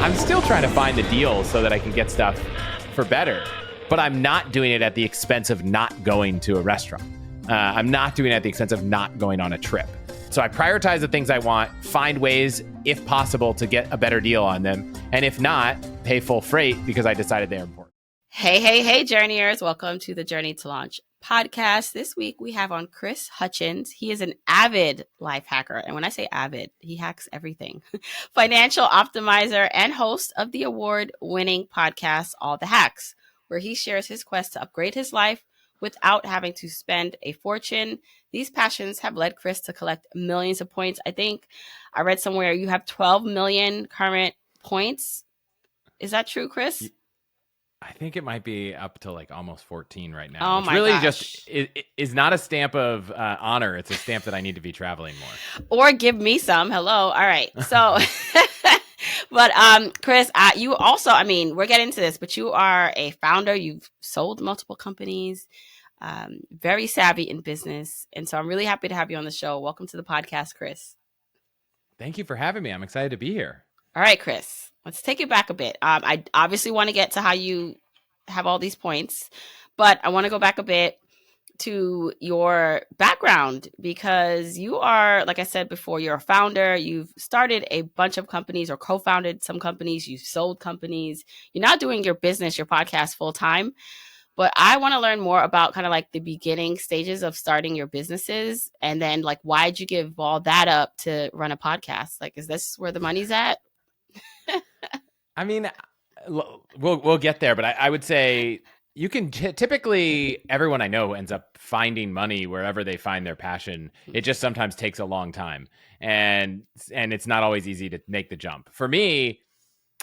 I'm still trying to find the deals so that I can get stuff for better, but I'm not doing it at the expense of not going to a restaurant. I'm not doing it at the expense of not going on a trip. So I prioritize the things I want, find ways, if possible, to get a better deal on them. And if not, pay full freight because I decided they're important. Hey, journeyers. Welcome to the Journey to Launch podcast. This week we have on Chris Hutchins. He is an avid life hacker. And when I say avid, he hacks everything. Financial optimizer and host of the award-winning podcast, All the Hacks, where he shares his quest to upgrade his life without having to spend a fortune. These passions have led Chris to collect millions of points. I think I read somewhere you have 12 million current points. Is that true, Chris? I think it might be up to like almost 14 right now. Oh, which my really gosh. just is not a stamp of honor. It's a stamp that I need to be traveling more. Or give me some. Hello. All right. So, but Chris, you also, we're getting into this, but you are a founder. You've sold multiple companies, very savvy in business. And so I'm really happy to have you on the show. Welcome to the podcast, Chris. Thank you for having me. I'm excited to be here. All right, Chris, let's take it back a bit. I obviously want to get to how you have all these points, but I want to go back a bit to your background because you are, like I said before, you're a founder. You've started a bunch of companies or co-founded some companies. You've sold companies. You're not doing your business, your podcast full time. But I want to learn more about kind of like the beginning stages of starting your businesses. And then like, why'd you give all that up to run a podcast? Like, is this where the money's at? I mean, we'll get there, but I would say you can typically everyone I know ends up finding money wherever they find their passion. It just sometimes takes a long time, and it's not always easy to make the jump. For me,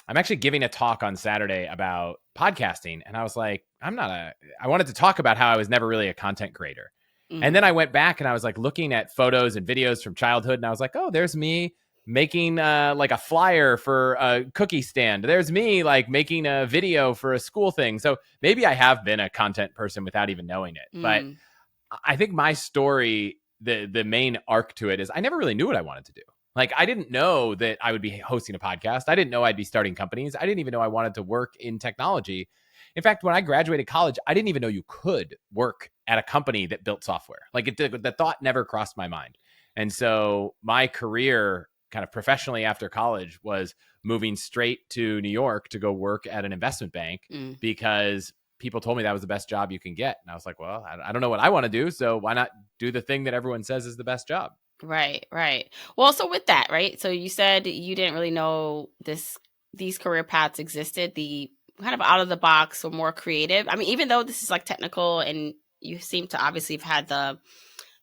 I'm actually giving a talk on Saturday about podcasting, and I was like, I wanted to talk about how I was never really a content creator. Mm-hmm. And then I went back and I was like looking at photos and videos from childhood, and I was like, oh, there's me making like a flyer for a cookie stand. There's me like making a video for a school thing. So maybe I have been a content person without even knowing it. But I think my story, the main arc to it is I never really knew what I wanted to do. Like I didn't know that I would be hosting a podcast. I didn't know I'd be starting companies. I didn't even know I wanted to work in technology. In fact, when I graduated college, I didn't even know you could work at a company that built software. Like the thought never crossed my mind. And so my career kind of professionally after college was moving straight to New York to go work at an investment bank because people told me that was the best job you can get. And I was like, well, I don't know what I want to do. So why not do the thing that everyone says is the best job? Right. Well, so with that, right? So you said you didn't really know these career paths existed, the kind of out of the box or more creative. I mean, even though this is like technical and you seem to obviously have had the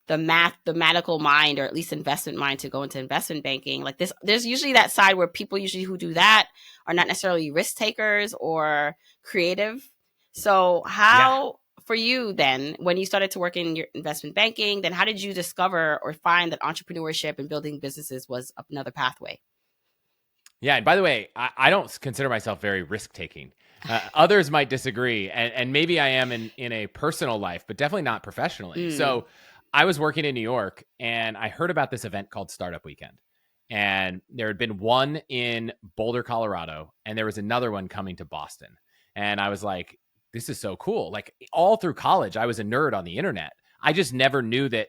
mathematical mind, or at least investment mind, to go into investment banking. Like this, there's usually that side where people usually who do that are not necessarily risk takers or creative. So how for you then, when you started to work in your investment banking, then how did you discover or find that entrepreneurship and building businesses was another pathway? Yeah. And by the way, I don't consider myself very risk taking. Others might disagree, and maybe I am in a personal life, but definitely not professionally. So I was working in New York and I heard about this event called Startup Weekend. And there had been one in Boulder, Colorado, and there was another one coming to Boston. And I was like, this is so cool. Like all through college, I was a nerd on the internet. I just never knew that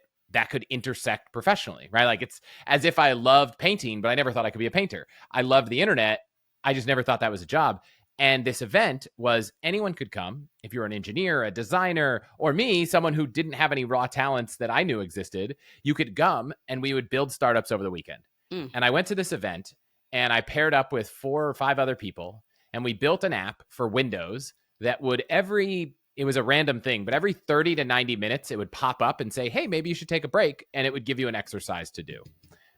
could intersect professionally, right? Like it's as if I loved painting, but I never thought I could be a painter. I loved the internet. I just never thought that was a job. And this event was anyone could come. If you're an engineer, a designer, or me, someone who didn't have any raw talents that I knew existed, you could come and we would build startups over the weekend. And I went to this event and I paired up with 4 or 5 other people and we built an app for Windows that would it was a random thing, but every 30 to 90 minutes, it would pop up and say, hey, maybe you should take a break. And it would give you an exercise to do.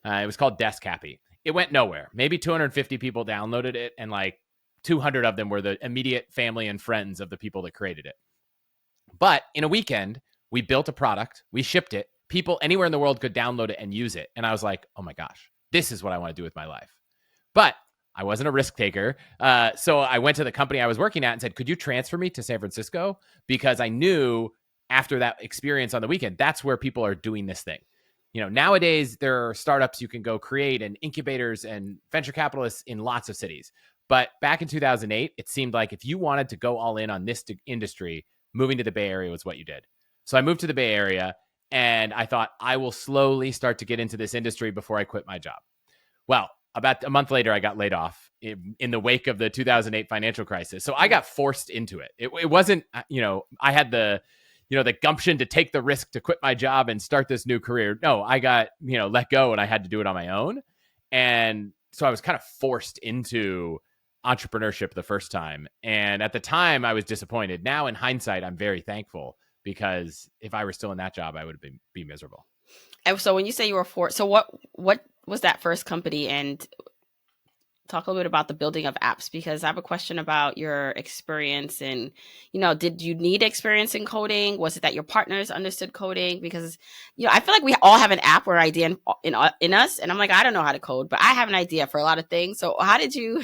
It was called Desk Happy. It went nowhere. Maybe 250 people downloaded it and like 200 of them were the immediate family and friends of the people that created it. But in a weekend, we built a product, we shipped it, people anywhere in the world could download it and use it. And I was like, oh my gosh, this is what I want to do with my life. But I wasn't a risk taker. So I went to the company I was working at and said, could you transfer me to San Francisco? Because I knew after that experience on the weekend, that's where people are doing this thing. You know, nowadays there are startups you can go create and incubators and venture capitalists in lots of cities. But back in 2008, it seemed like if you wanted to go all in on this industry, moving to the Bay Area was what you did. So I moved to the Bay Area, and I thought I will slowly start to get into this industry before I quit my job. Well, about a month later, I got laid off in the wake of the 2008 financial crisis. So I got forced into it. It wasn't, I had the gumption to take the risk to quit my job and start this new career. No, I got, let go, and I had to do it on my own. And so I was kind of forced into entrepreneurship the first time. And at the time I was disappointed. Now in hindsight, I'm very thankful, because if I were still in that job, I would have be miserable. And so when you say you were forced, so what was that first company? And talk a little bit about the building of apps, because I have a question about your experience. And, did you need experience in coding? Was it that your partners understood coding? Because, I feel like we all have an app or idea in us. And I'm like, I don't know how to code, but I have an idea for a lot of things. So how did you,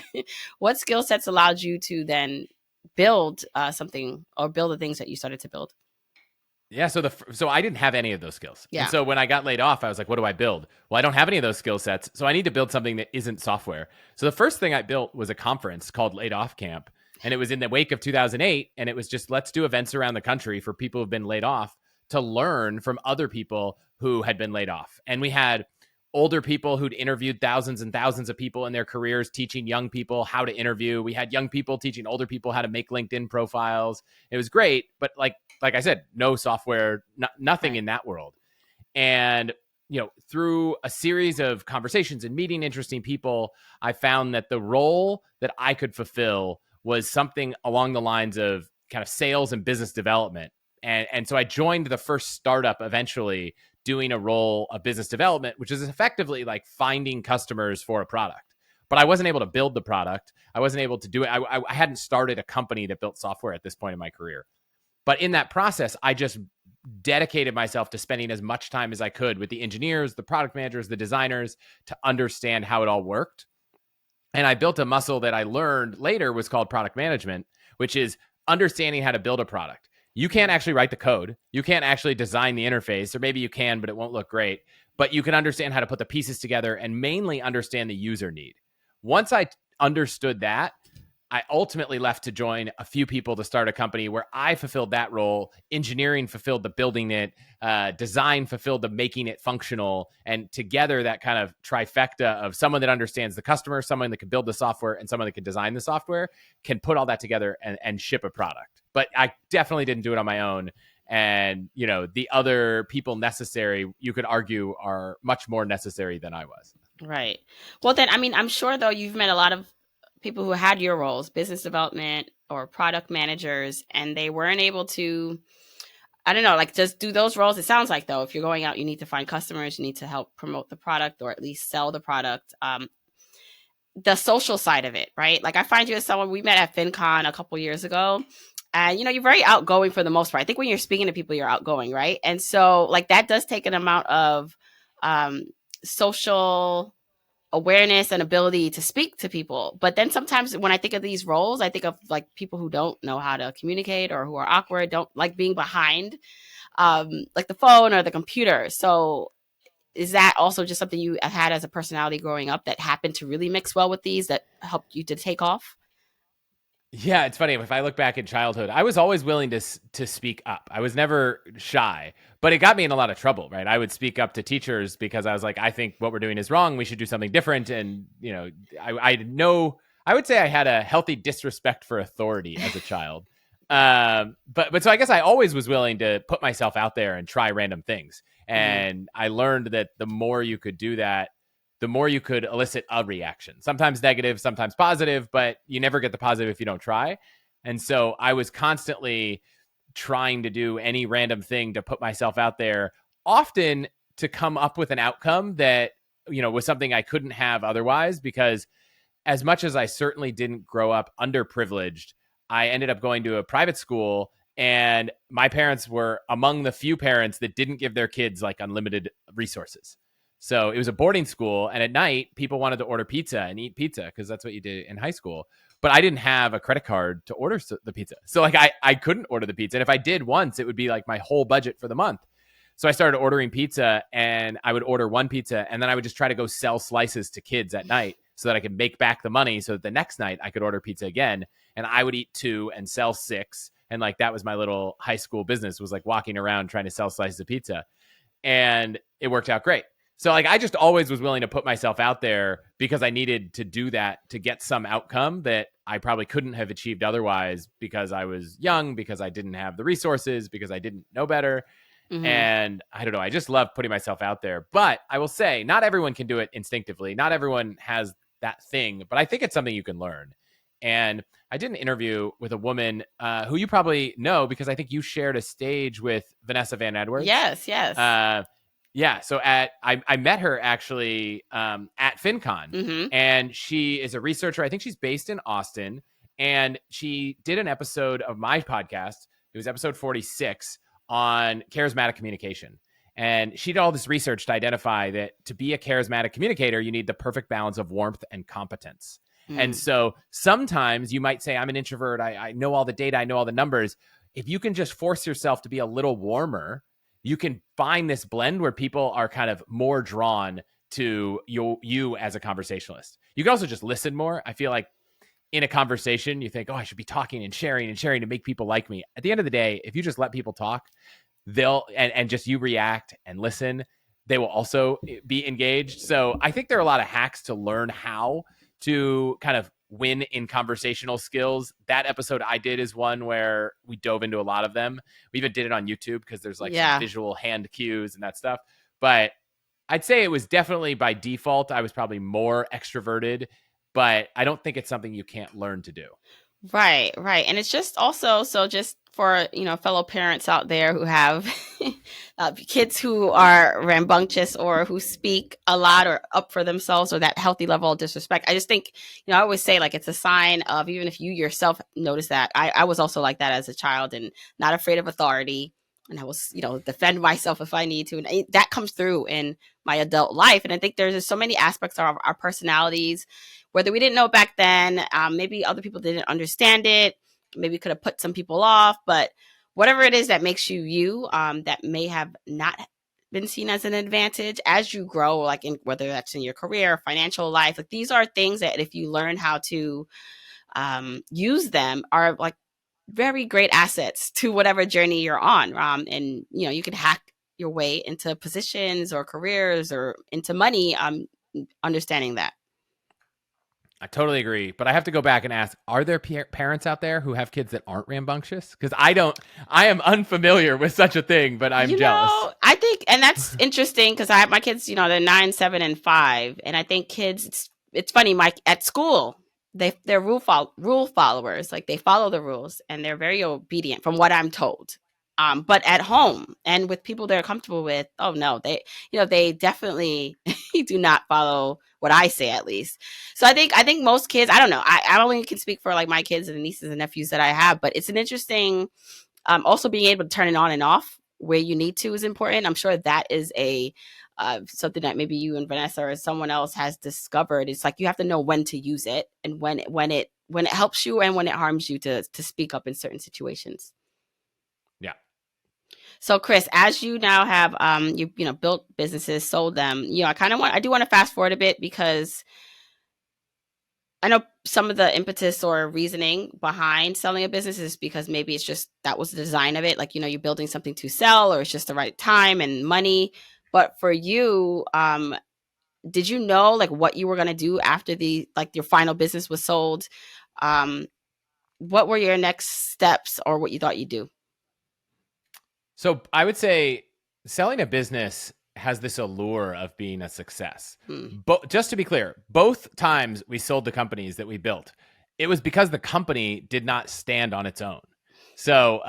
what skill sets allowed you to then build something, or build the things that you started to build? Yeah, so I didn't have any of those skills. Yeah. And so when I got laid off, I was like, what do I build? Well, I don't have any of those skill sets, so I need to build something that isn't software. So the first thing I built was a conference called LaidOffCamp, and it was in the wake of 2008, and it was just, let's do events around the country for people who've been laid off to learn from other people who had been laid off. And we had older people who'd interviewed thousands and thousands of people in their careers, teaching young people how to interview. We had young people teaching older people how to make LinkedIn profiles. It was great, but like I said, no software, nothing in that world. And, through a series of conversations and meeting interesting people, I found that the role that I could fulfill was something along the lines of kind of sales and business development. And so I joined the first startup eventually, doing a role of business development, which is effectively like finding customers for a product. But I wasn't able to build the product. I wasn't able to do it. I hadn't started a company that built software at this point in my career. But in that process, I just dedicated myself to spending as much time as I could with the engineers, the product managers, the designers, to understand how it all worked. And I built a muscle that I learned later was called product management, which is understanding how to build a product. You can't actually write the code. You can't actually design the interface, or maybe you can, but it won't look great. But you can understand how to put the pieces together and mainly understand the user need. Once I understood that, I ultimately left to join a few people to start a company where I fulfilled that role. Engineering fulfilled the building it, design fulfilled the making it functional. And together, that kind of trifecta of someone that understands the customer, someone that can build the software, and someone that can design the software can put all that together and ship a product. But I definitely didn't do it on my own. And, the other people necessary, you could argue, are much more necessary than I was. Right. Well, then, I'm sure, though, you've met a lot of people who had your roles, business development or product managers, and they weren't able to, I don't know, like just do those roles. It sounds like, though, if you're going out, you need to find customers, you need to help promote the product or at least sell the product. The social side of it, right? Like I find you as someone, we met at FinCon a couple years ago. And, you're very outgoing for the most part. I think when you're speaking to people, you're outgoing, right? And so like that does take an amount of social awareness and ability to speak to people. But then sometimes when I think of these roles, I think of like people who don't know how to communicate or who are awkward, don't like being behind like the phone or the computer. So is that also just something you have had as a personality growing up that happened to really mix well with these that helped you to take off? Yeah, it's funny. If I look back in childhood, I was always willing to speak up. I was never shy, but it got me in a lot of trouble, right? I would speak up to teachers because I was like, I think what we're doing is wrong. We should do something different. And, I would say I had a healthy disrespect for authority as a child. But so I guess I always was willing to put myself out there and try random things. And I learned that the more you could do that, the more you could elicit a reaction, sometimes negative, sometimes positive, but you never get the positive if you don't try. And so I was constantly trying to do any random thing to put myself out there, often to come up with an outcome that, was something I couldn't have otherwise, because as much as I certainly didn't grow up underprivileged, I ended up going to a private school, and my parents were among the few parents that didn't give their kids like unlimited resources. So it was a boarding school, and at night, people wanted to order pizza and eat pizza because that's what you did in high school. But I didn't have a credit card to order the pizza. So like I couldn't order the pizza. And if I did once, it would be like my whole budget for the month. So I started ordering pizza, and I would order one pizza, and then I would just try to go sell slices to kids at night so that I could make back the money so that the next night I could order pizza again. And I would eat 2 and sell 6. And like, that was my little high school business, was like walking around trying to sell slices of pizza. And it worked out great. So like, I just always was willing to put myself out there because I needed to do that to get some outcome that I probably couldn't have achieved otherwise, because I was young, because I didn't have the resources, because I didn't know better. Mm-hmm. And I don't know, I just love putting myself out there. But I will say, not everyone can do it instinctively. Not everyone has that thing, but I think it's something you can learn. And I did an interview with a woman who you probably know, because I think you shared a stage with Vanessa Van Edwards. Yes. Yeah. So I met her actually at FinCon, Mm-hmm. and she is a researcher. I think she's based in Austin, and she did an episode of my podcast. It was episode 46 on charismatic communication. And she did all this research to identify that to be a charismatic communicator, you need the perfect balance of warmth and competence. And so sometimes you might say, I'm an introvert. I know all the data. I know all the numbers. If you can just force yourself to be a little warmer, you can find this blend where people are kind of more drawn to you as a conversationalist. You can also just listen more. I feel like in a conversation, you think, oh, I should be talking and sharing to make people like me. At the end of the day, if you just let people talk, they'll, and just you react and listen, they will also be engaged. So I think there are a lot of hacks to learn how to kind of win in conversational skills. That episode I did is one where we dove into a lot of them. We even did it on YouTube because there's like some visual hand cues and that stuff. But I'd say it was definitely by default, I was probably more extroverted, but I don't think it's something you can't learn to do. Right. And it's just also, so just for, fellow parents out there who have kids who are rambunctious or who speak a lot or up for themselves, or that healthy level of disrespect. I just think, I always say, like, it's a sign of, even if you yourself notice that. I was also like that as a child, and not afraid of authority. And I was, defend myself if I need to. And that comes through in my adult life. And I think there's just so many aspects of our personalities, whether we didn't know back then, maybe other people didn't understand it, maybe could have put some people off, but whatever it is that makes you, that may have not been seen as an advantage as you grow, like whether that's in your career, financial life, like these are things that if you learn how to use them, are like very great assets to whatever journey you're on. And, you can hack your way into positions or careers or into money, understanding that. I totally agree, but I have to go back and ask, are there parents out there who have kids that aren't rambunctious? Because I am unfamiliar with such a thing, but I'm jealous. I think, and that's interesting, because I have my kids, they're 9, 7, and 5. And I think kids, it's funny, at school, they're rule followers. Like, they follow the rules and they're very obedient from what I'm told. But at home and with people they're comfortable with, oh no, they definitely do not follow what I say, at least. So I think most kids, I don't know. I only can speak for like my kids and nieces and nephews that I have, but it's an interesting, also being able to turn it on and off where you need to is important. I'm sure that is something that maybe you and Vanessa or someone else has discovered. It's like, you have to know when to use it, and when it helps you and when it harms you, to speak up in certain situations. Yeah. So Chris, as you now have you built businesses, sold them, I do want to fast forward a bit, because I know some of the impetus or reasoning behind selling a business is because maybe it's just that was the design of it. Like, you're building something to sell, or it's just the right time and money. But for you, did you know like what you were going to do after your final business was sold? What were your next steps, or what you thought you'd do? So I would say selling a business has this allure of being a success. But just to be clear, both times we sold the companies that we built, it was because the company did not stand on its own. So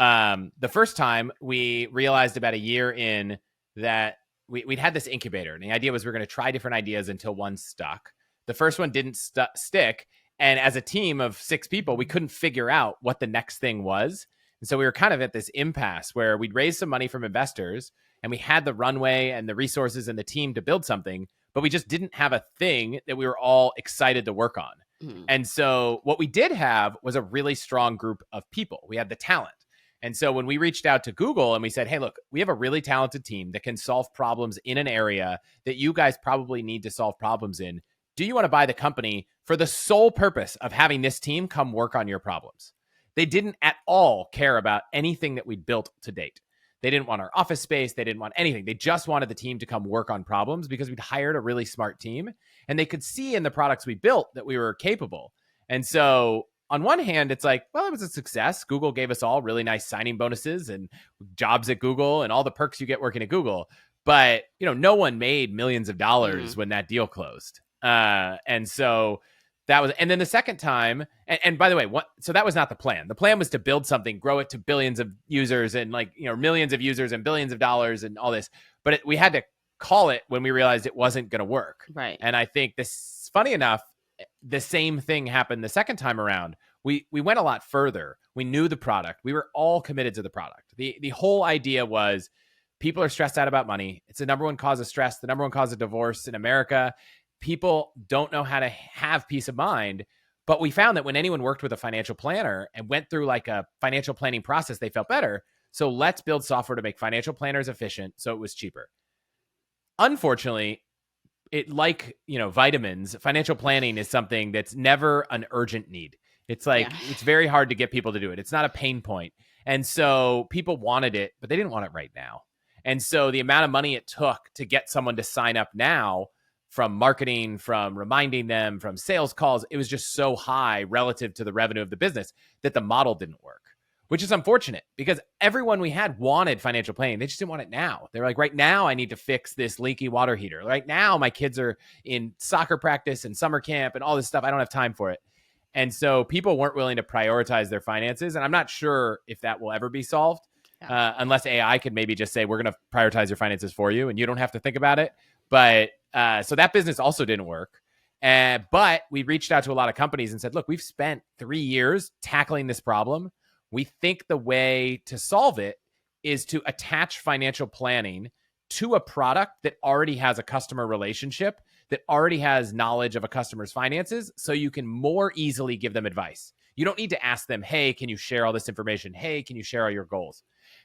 the first time, we realized about a year in that we'd had this incubator, and the idea was we were going to try different ideas until one stuck. The first one didn't stick. And as a team of 6 people, we couldn't figure out what the next thing was. And so we were kind of at this impasse where we'd raised some money from investors, and we had the runway and the resources and the team to build something, but we just didn't have a thing that we were all excited to work on. And so what we did have was a really strong group of people. We had the talent. And so when we reached out to Google and we said, hey, look, we have a really talented team that can solve problems in an area that you guys probably need to solve problems in. do you want to buy the company for the sole purpose of having this team come work on your problems? They didn't at all care about anything that we'd built to date. They didn't want our office space. They didn't want anything. They just wanted the team to come work on problems because we'd hired a really smart team and they could see in the products we built that we were capable. And so on one hand, it's like, well, it was a success. Google gave us all really nice signing bonuses and jobs at Google and all the perks you get working at Google. But, no one made millions of dollars when that deal closed. And so that was, and then the second time, and by the way, so that was not the plan. The plan was to build something, grow it to billions of users and millions of users and billions of dollars and all this. But we had to call it when we realized it wasn't going to work. Right. And I think this, funny enough, the same thing happened the second time around. We went a lot further. We knew the product. We were all committed to the product. The whole idea was people are stressed out about money. It's the number one cause of stress, the number one cause of divorce in America. People don't know how to have peace of mind. But we found that when anyone worked with a financial planner and went through like a financial planning process, they felt better. So let's build software to make financial planners efficient so it was cheaper. Unfortunately, vitamins, financial planning is something that's never an urgent need. It's like, It's very hard to get people to do it. It's not a pain point. And so people wanted it, but they didn't want it right now. And so the amount of money it took to get someone to sign up now, from marketing, from reminding them, from sales calls, it was just so high relative to the revenue of the business that the model didn't work, which is unfortunate because everyone we had wanted financial planning. They just didn't want it now. They're like, right now I need to fix this leaky water heater. Right now my kids are in soccer practice and summer camp and all this stuff. I don't have time for it. And so people weren't willing to prioritize their finances. And I'm not sure if that will ever be solved unless AI could maybe just say, we're going to prioritize your finances for you and you don't have to think about it. But so that business also didn't work. But we reached out to a lot of companies and said, look, we've spent 3 years tackling this problem. We think the way to solve it is to attach financial planning to a product that already has a customer relationship, that already has knowledge of a customer's finances, so you can more easily give them advice. You don't need to ask them, hey, can you share all this information? Hey, can you share all your goals?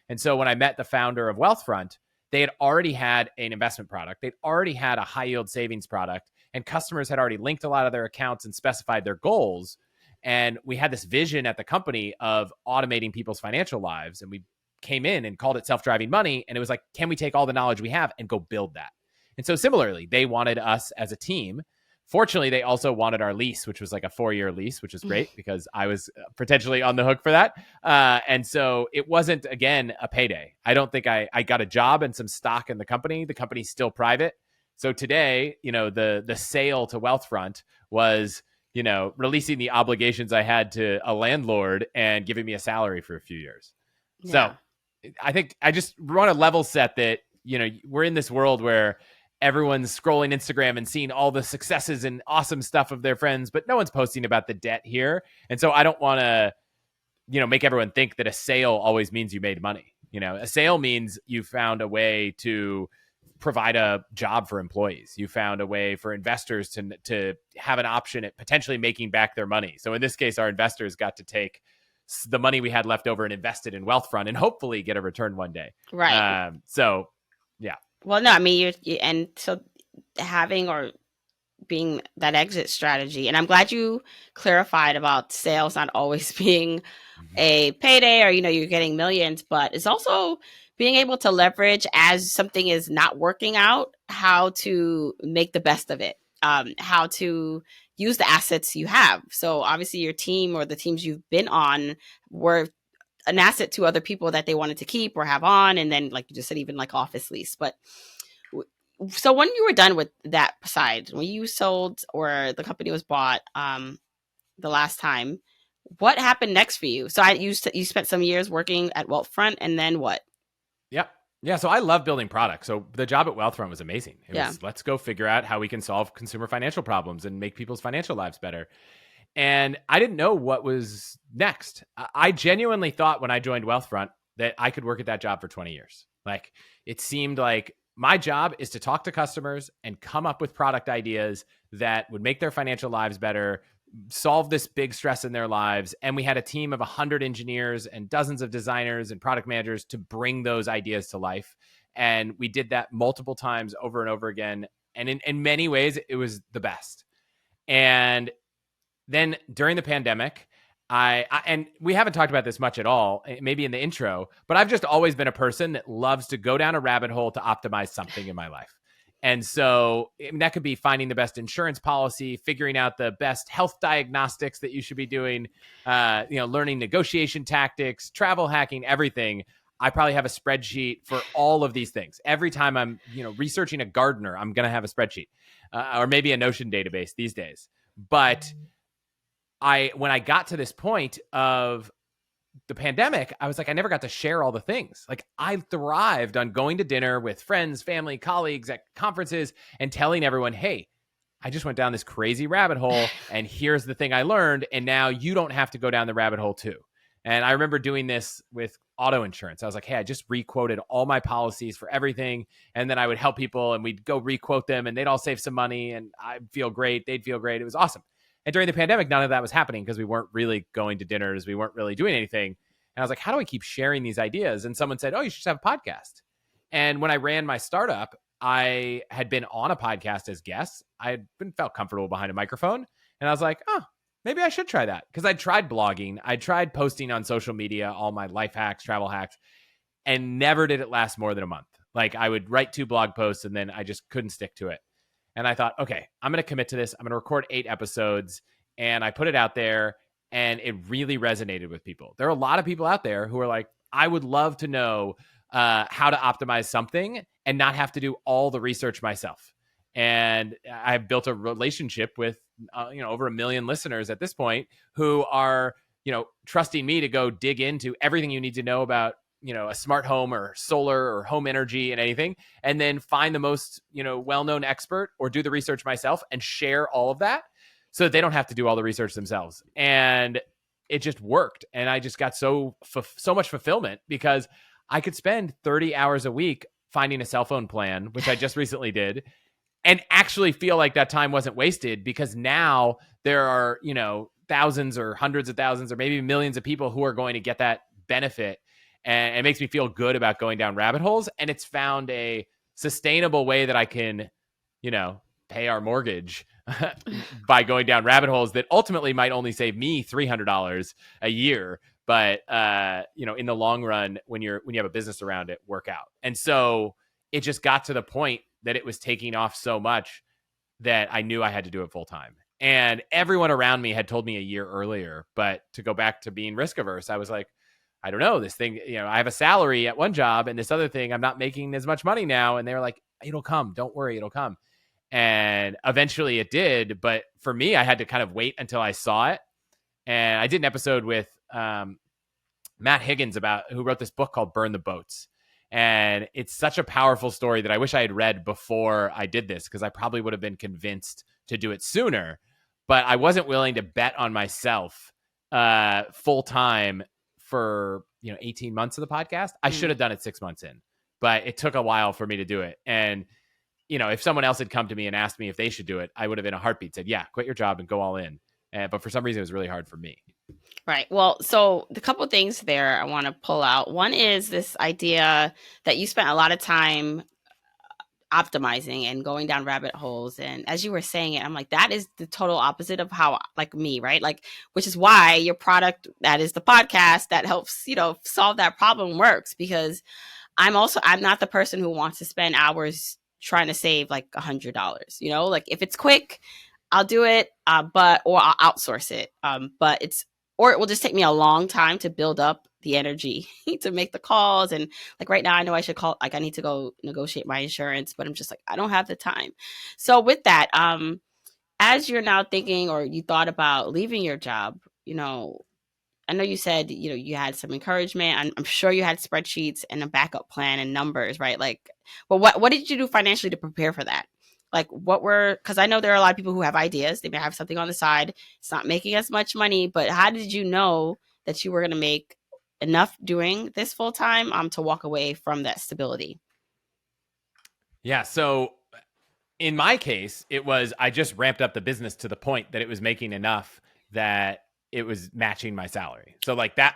And so when I met the founder of Wealthfront, they had already had an investment product. They'd already had a high yield savings product, and customers had already linked a lot of their accounts and specified their goals. And we had this vision at the company of automating people's financial lives. And we came in and called it self-driving money. And it was like, can we take all the knowledge we have and go build that? And so similarly, they wanted us as a team. Fortunately, they also wanted our lease, which was like a 4-year lease, which was great because I was potentially on the hook for that. And so it wasn't, again, a payday. I don't think I got a job and some stock in the company. The company's still private. So today, the sale to Wealthfront was, releasing the obligations I had to a landlord and giving me a salary for a few years. Yeah. So I think I just want to level set that, we're in this world where everyone's scrolling Instagram and seeing all the successes and awesome stuff of their friends, but no one's posting about the debt here. And so I don't want to, make everyone think that a sale always means you made money. A sale means you found a way to provide a job for employees. You found a way for investors to have an option at potentially making back their money. So in this case, our investors got to take the money we had left over and invest it in Wealthfront and hopefully get a return one day. Right. So yeah. Well, no, I mean, and so having or being that exit strategy, and I'm glad you clarified about sales not always being a payday or, you're getting millions, but it's also being able to leverage as something is not working out, how to make the best of it, how to use the assets you have. So obviously your team or the teams you've been on were an asset to other people that they wanted to keep or have on. And then, like you just said, even like office lease. But so when you were done with that side, when you sold or the company was bought the last time, what happened next for you? So you spent some years working at Wealthfront, and then what? Yep. Yeah. So I love building products. So the job at Wealthfront was amazing. It was, let's go figure out how we can solve consumer financial problems and make people's financial lives better. And I didn't know what was next. I genuinely thought when I joined Wealthfront that I could work at that job for 20 years. Like, it seemed like my job is to talk to customers and come up with product ideas that would make their financial lives better, solve this big stress in their lives. And we had a team of 100 engineers and dozens of designers and product managers to bring those ideas to life. And we did that multiple times over and over again. And in many ways, it was the best. And then during the pandemic, and we haven't talked about this much at all, maybe in the intro, but I've just always been a person that loves to go down a rabbit hole to optimize something in my life. And so that could be finding the best insurance policy, figuring out the best health diagnostics that you should be doing, learning negotiation tactics, travel hacking, everything. I probably have a spreadsheet for all of these things. Every time I'm, researching a gardener, I'm going to have a spreadsheet or maybe a Notion database these days. But when I got to this point of the pandemic, I was like, I never got to share all the things. Like, I thrived on going to dinner with friends, family, colleagues at conferences and telling everyone, hey, I just went down this crazy rabbit hole and here's the thing I learned. And now you don't have to go down the rabbit hole too. And I remember doing this with auto insurance. I was like, hey, I just requoted all my policies for everything. And then I would help people and we'd go requote them and they'd all save some money and I'd feel great. They'd feel great. It was awesome. And during the pandemic, none of that was happening because we weren't really going to dinners. We weren't really doing anything. And I was like, how do I keep sharing these ideas? And someone said, oh, you should have a podcast. And when I ran my startup, I had been on a podcast as guests. I had felt comfortable behind a microphone. And I was like, oh, maybe I should try that. Because I tried blogging. I tried posting on social media, all my life hacks, travel hacks, and never did it last more than a month. Like, I would write 2 blog posts and then I just couldn't stick to it. And I thought, okay, I'm going to commit to this. I'm going to record 8 episodes. And I put it out there and it really resonated with people. There are a lot of people out there who are like, I would love to know how to optimize something and not have to do all the research myself. And I've built a relationship with, over 1 million listeners at this point who are, trusting me to go dig into everything you need to know about, a smart home or solar or home energy and anything, and then find the most, well-known expert or do the research myself and share all of that so that they don't have to do all the research themselves. And it just worked. And I just got so much fulfillment because I could spend 30 hours a week finding a cell phone plan, which I just recently did, and actually feel like that time wasn't wasted because now there are, thousands or hundreds of thousands or maybe millions of people who are going to get that benefit. And it makes me feel good about going down rabbit holes. And it's found a sustainable way that I can, pay our mortgage by going down rabbit holes that ultimately might only save me $300 a year. But, in the long run, when you have a business around it, work out. And so it just got to the point that it was taking off so much that I knew I had to do it full time. And everyone around me had told me a year earlier, but to go back to being risk averse, I was like, I don't know, this thing, I have a salary at one job and this other thing, I'm not making as much money now. And they were like, it'll come. Don't worry, it'll come. And eventually it did. But for me, I had to kind of wait until I saw it. And I did an episode with Matt Higgins who wrote this book called Burn the Boats. And it's such a powerful story that I wish I had read before I did this, because I probably would have been convinced to do it sooner. But I wasn't willing to bet on myself full time for 18 months of the podcast. I should have done it 6 months in, but it took a while for me to do it. And if someone else had come to me and asked me if they should do it, I would have in a heartbeat said, yeah, quit your job and go all in. But for some reason, it was really hard for me. Right. Well, so the couple of things there I want to pull out. One is this idea that you spent a lot of time optimizing and going down rabbit holes. And as you were saying it, I'm like, that is the total opposite of how, like me, right? Like, which is why your product, that is the podcast that helps, solve that problem, works, because I'm not the person who wants to spend hours trying to save like $100, like if it's quick, I'll do it, or I'll outsource it. Or it will just take me a long time to build up the energy to make the calls. And like right now, I know I should call, like I need to go negotiate my insurance, but I'm just like, I don't have the time. So with that, as you're now thinking, or you thought about leaving your job, I know you said, you had some encouragement. I'm sure you had spreadsheets and a backup plan and numbers, right? Like, but what did you do financially to prepare for that? Like because I know there are a lot of people who have ideas. They may have something on the side. It's not making as much money, but how did you know that you were going to make enough doing this full time to walk away from that stability? Yeah. So in my case, it was, I just ramped up the business to the point that it was making enough that it was matching my salary. So like that,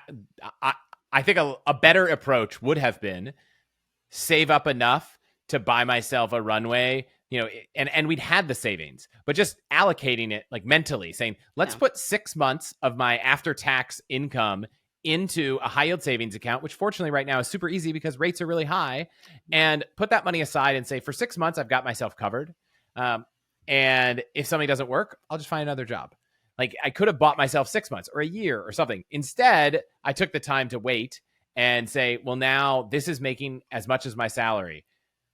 I think a better approach would have been save up enough to buy myself a runway and we'd had the savings, but just allocating it like mentally saying, let's put 6 months of my after-tax income into a high yield savings account, which fortunately right now is super easy because rates are really high, and put that money aside and say, for 6 months, I've got myself covered. And if something doesn't work, I'll just find another job. Like I could have bought myself 6 months or a year or something. Instead, I took the time to wait and say, well, now this is making as much as my salary.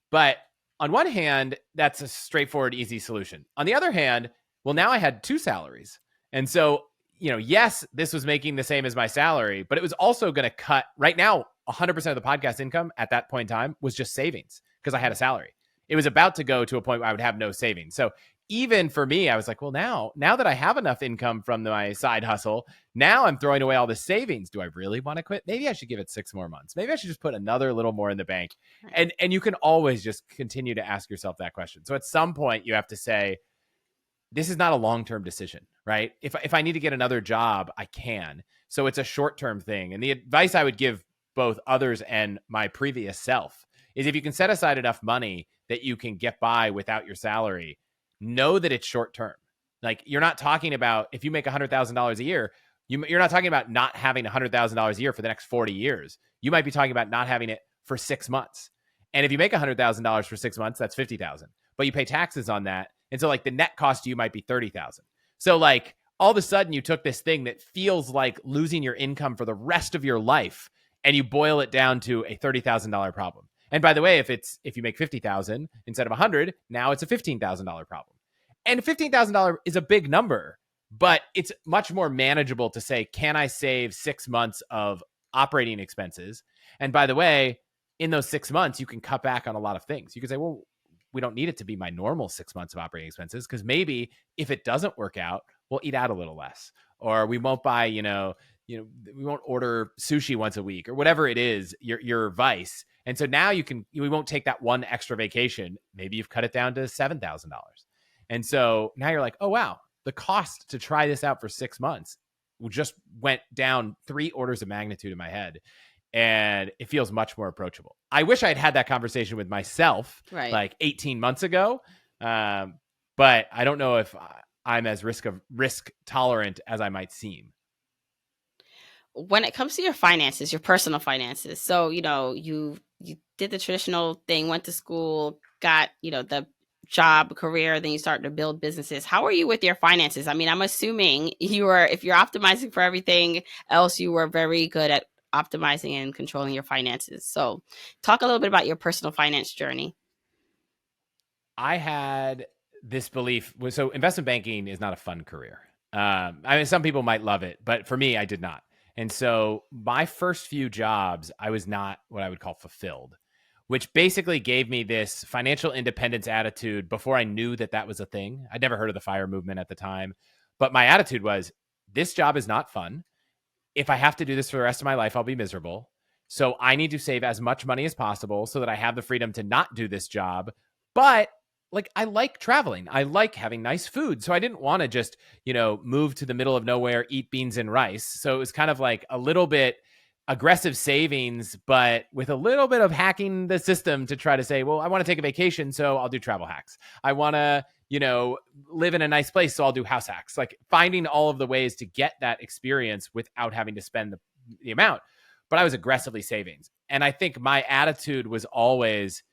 But on one hand, that's a straightforward, easy solution. On the other hand, well, now I had 2 salaries. And so, yes, this was making the same as my salary, but it was also going to cut right now. 100% of the podcast income at that point in time was just savings because I had a salary. It was about to go to a point where I would have no savings. So even for me, I was like, well, now that I have enough income from my side hustle, now I'm throwing away all the savings. Do I really want to quit? Maybe I should give it 6 more months. Maybe I should just put another little more in the bank. And you can always just continue to ask yourself that question. So at some point you have to say, this is not a long-term decision, right? If I need to get another job, I can. So it's a short-term thing. And the advice I would give both others and my previous self is if you can set aside enough money that you can get by without your salary, know that it's short-term. Like you're not talking about, if you make $100,000 a year, you're not talking about not having $100,000 a year for the next 40 years. You might be talking about not having it for 6 months. And if you make $100,000 for 6 months, that's $50,000. But you pay taxes on that. And so like the net cost to you might be $30,000. So like all of a sudden you took this thing that feels like losing your income for the rest of your life and you boil it down to a $30,000 problem. And by the way, if you make $50,000 instead of $100,000, now it's a $15,000 problem. And $15,000 is a big number, but it's much more manageable to say, can I save 6 months of operating expenses? And by the way, in those 6 months, you can cut back on a lot of things. You can say, well, we don't need it to be my normal 6 months of operating expenses because maybe if it doesn't work out, we'll eat out a little less, or we won't buy, we won't order sushi once a week or whatever it is, your vice. And so now we won't take that one extra vacation. Maybe you've cut it down to $7,000. And so now you're like, oh, wow, the cost to try this out for 6 months just went down 3 orders of magnitude in my head. And it feels much more approachable. I wish I'd had that conversation with myself like 18 months ago. But I don't know if I'm as risk tolerant as I might seem. When it comes to your finances, your personal finances. So, you did the traditional thing, went to school, got, the job, career, then you start to build businesses. How are you with your finances? I mean, I'm assuming if you're optimizing for everything else, you were very good at optimizing and controlling your finances. So talk a little bit about your personal finance journey. I had this belief. So investment banking is not a fun career. I mean, some people might love it, but for me, I did not. And so my first few jobs, I was not what I would call fulfilled, which basically gave me this financial independence attitude before I knew that was a thing. I'd never heard of the FIRE movement at the time, but my attitude was, this job is not fun. If I have to do this for the rest of my life, I'll be miserable. So I need to save as much money as possible so that I have the freedom to not do this job. But like, I like traveling. I like having nice food. So I didn't want to just, move to the middle of nowhere, eat beans and rice. So it was kind of like a little bit aggressive savings, but with a little bit of hacking the system to try to say, well, I want to take a vacation, so I'll do travel hacks. I want to, live in a nice place, so I'll do house hacks. Like finding all of the ways to get that experience without having to spend the amount. But I was aggressively savings. And I think my attitude was always